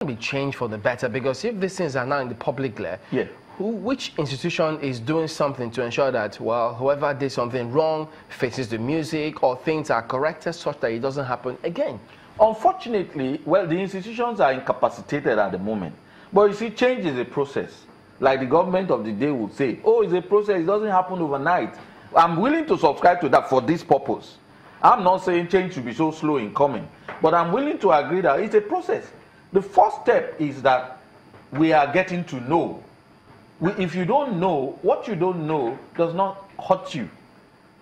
to be changed for the better? Because if these things are now in the public glare, which institution is doing something to ensure that, well, whoever did something wrong fixes the music or things are corrected such that it doesn't happen again? Unfortunately, well, the institutions are incapacitated at the moment. But you see, change is a process. Like the government of the day would say, oh, it's a process, it doesn't happen overnight. I'm willing to subscribe to that for this purpose. I'm not saying change should be so slow in coming, but I'm willing to agree that it's a process. The first step is that we are getting to know. If you don't know, what you don't know does not hurt you.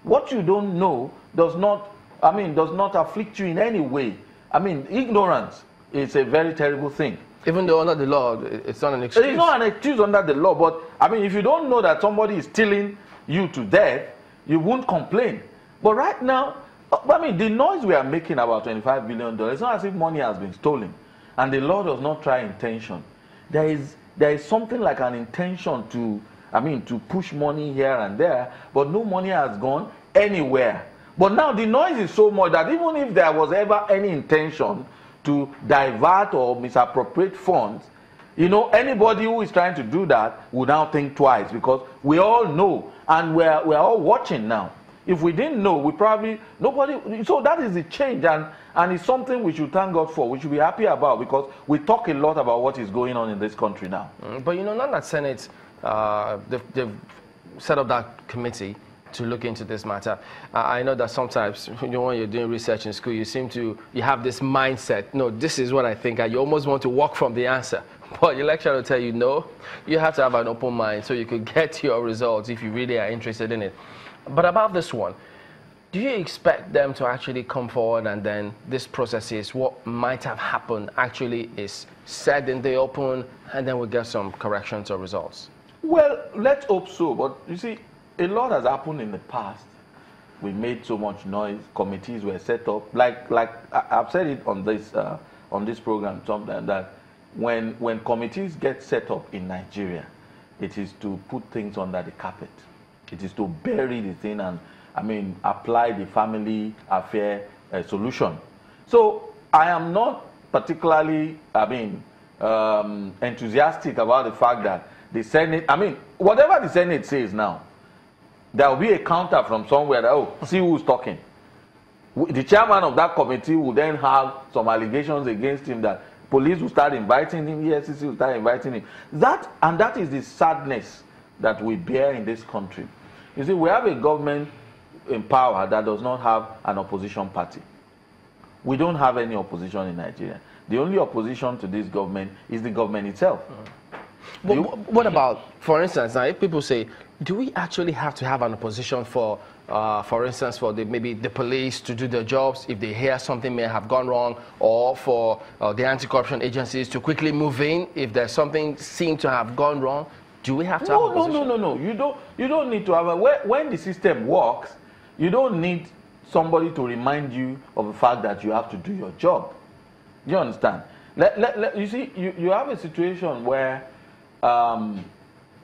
What you don't know does not afflict you in any way. I mean, ignorance is a very terrible thing. Even though under the law, it's not an excuse. It's not an excuse under the law, but I mean, if you don't know that somebody is stealing you to death, you won't complain. But right now, I mean, the noise we are making about $25 billion, it's not as if money has been stolen. And the law does not try intention. There is something like an intention to push money here and there, but no money has gone anywhere. But now the noise is so much that even if there was ever any intention to divert or misappropriate funds, you know, anybody who is trying to do that would now think twice, because we all know and we're all watching now. If we didn't know, so that is the change, and it's something we should thank God for. We should be happy about, because we talk a lot about what is going on in this country now. But you know, now that Senate, they've set up that committee to look into this matter. I know that sometimes, you know, when you're doing research in school, you have this mindset, no, this is what I think, and you almost want to walk from the answer. But your lecturer will tell you, no, you have to have an open mind so you could get your results if you really are interested in it. But about this one, do you expect them to actually come forward and then this process is what might have happened actually is said in the open, and then we'll get some corrections or results? Well, let's hope so. But you see, a lot has happened in the past. We made so much noise. Committees were set up. Like I've said it on this program, something that when committees get set up in Nigeria, it is to put things under the carpet. It is to bury the thing and, apply the family affair solution. So I am not particularly, enthusiastic about the fact that the Senate, whatever the Senate says now, there will be a counter from somewhere that, oh, see who's talking. The chairman of that committee will then have some allegations against him that police will start inviting him, EFCC will start inviting him. That is the sadness that we bear in this country. You see, we have a government in power that does not have an opposition party. We don't have any opposition in Nigeria. The only opposition to this government is the government itself. But what about, for instance, now if people say, do we actually have to have an opposition for instance, for maybe the police to do their jobs if they hear something may have gone wrong, or for the anti-corruption agencies to quickly move in if there's something seemed to have gone wrong? Do we have to have a opposition? No. You don't need to have when the system works, you don't need somebody to remind you of the fact that you have to do your job. Do you understand? You see, you have a situation where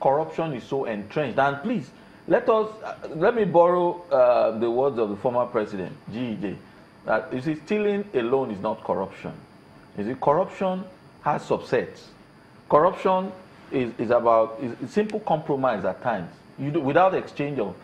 corruption is so entrenched. And please, let me borrow the words of the former president, GEJ. That you see, stealing alone is not corruption. You see, corruption has subsets. Corruption is about simple compromise at times. Without exchange of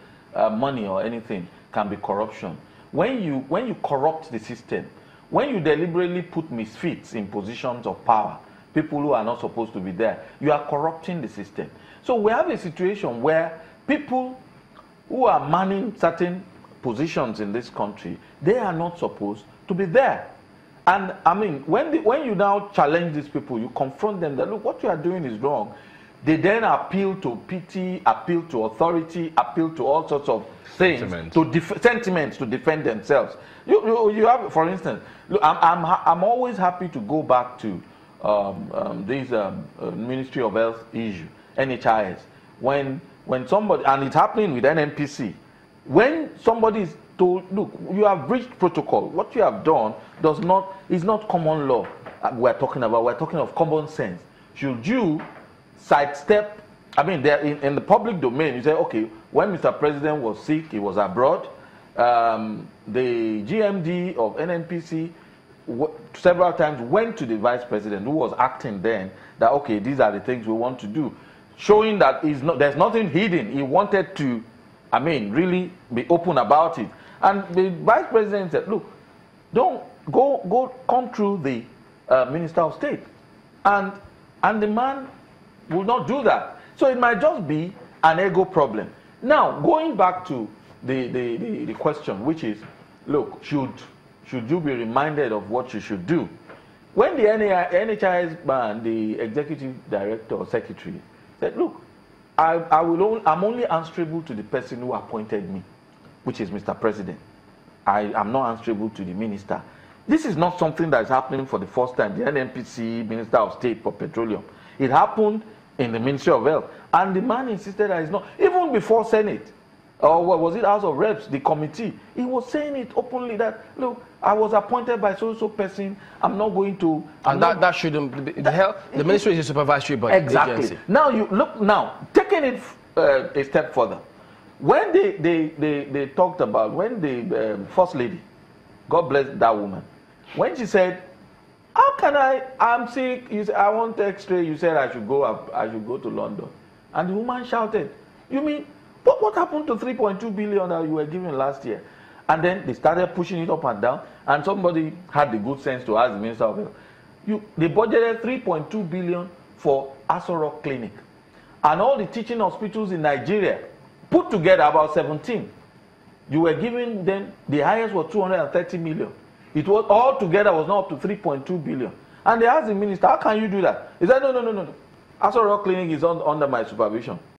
money or anything, can be corruption. When you corrupt the system, when you deliberately put misfits in positions of power, people who are not supposed to be there, you are corrupting the system. So we have a situation where people who are manning certain positions in this country, they are not supposed to be there. And when you now challenge these people, you confront them that, look, what you are doing is wrong. They then appeal to pity, appeal to authority, appeal to all sorts of things, sentiments to defend themselves. You have, for instance, look, I'm always happy to go back to this Ministry of Health issue, NHIS, when somebody, and it's happening with NNPC, when somebody is told, look, you have breached protocol, what you have done is not common law we're talking about, we're talking of common sense. Should you sidestep, they're in the public domain, you say, okay, when Mr. President was sick, he was abroad, the GMD of NNPC several times went to the vice president who was acting then that, okay, these are the things we want to do, showing that there's nothing hidden. He wanted to, really be open about it. And the vice president said, look, don't come through the Minister of State. And the man will not do that. So it might just be an ego problem. Now, going back to the question, which is, look, should you be reminded of what you should do? When the NHIS man, the executive director or secretary, said, look, I'm only answerable to the person who appointed me, which is Mr. President. I am not answerable to the minister. This is not something that is happening for the first time. The NNPC, Minister of State for Petroleum. It happened in the Ministry of Health. And the man insisted that it's not. Even before Senate, or what was it, House of Reps, the committee, he was saying it openly that, look, I was appointed by so-so person, I'm not going to... And that shouldn't be... The ministry is a supervisory body. Exactly. Agency. Now, you look, taking it a step further, when they talked about, when the First Lady, God bless that woman, when she said, how can I'm sick, you said, I want X-ray, you said I should go to London. And the woman shouted, you mean, what happened to 3.2 billion that you were given last year? And then they started pushing it up and down, and somebody had the good sense to ask the Minister of Health. They budgeted 3.2 billion for Aso Rock Clinic. And all the teaching hospitals in Nigeria, put together about 17. You were giving them, the highest was 230 million. It was all together was not up to 3.2 billion. And they asked the minister, how can you do that? He said, no. Aso Rock Clinic is under my supervision.